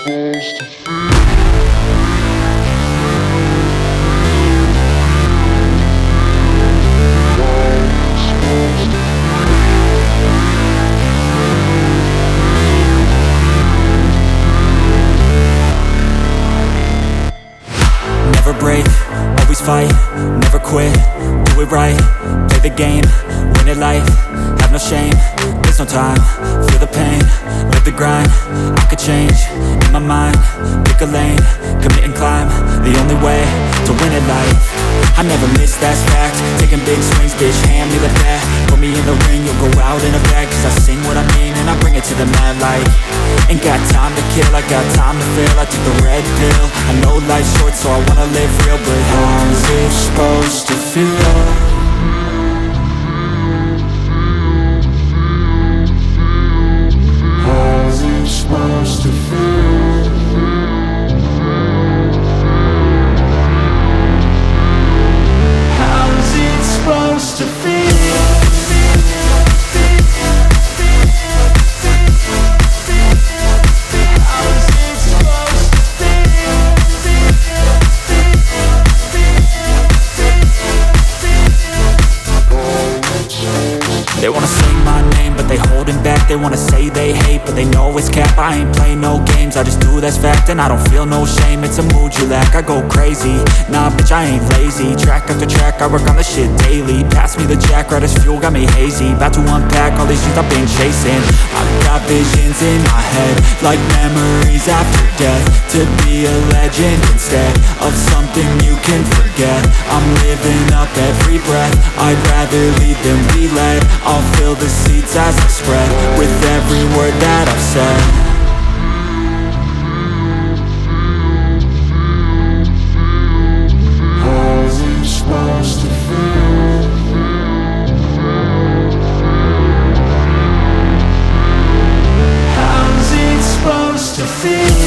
Never break, always fight, never quit, do it right, play the game, win it life, have no shame, there's no time, feel the pain, live the grind, I could change, in my mind, pick a lane, commit and climb, the only way to win at life. I never miss, that's fact, taking big swings, bitch, hand me the bat, put me in the ring, you'll go out in a bag, cause I sing what I mean and I bring it to the mad light. Ain't got time to kill, I got time to feel, I took the red pill, I know life's short so I wanna live real, but how's it supposed to feel? How's it supposed to feel? How's it supposed to feel? They wanna say my name, but they holding back. They wanna say they hate, but they know it's cap. I ain't play no games, I just do that's fact. And I don't feel no shame, it's a mood you lack. I go crazy, nah bitch I ain't lazy. Track after track, I work on this shit daily. Pass me the jack, right as fuel, got me hazy. About to unpack all these things I've been chasing. I've got visions in my head, like memories after death. To be a legend instead of something you can forget. I'm living up every breath, I'd rather lead than be led. I'll fill the seats as I spread with every word that I've said. How's it supposed to feel? How's it supposed to feel?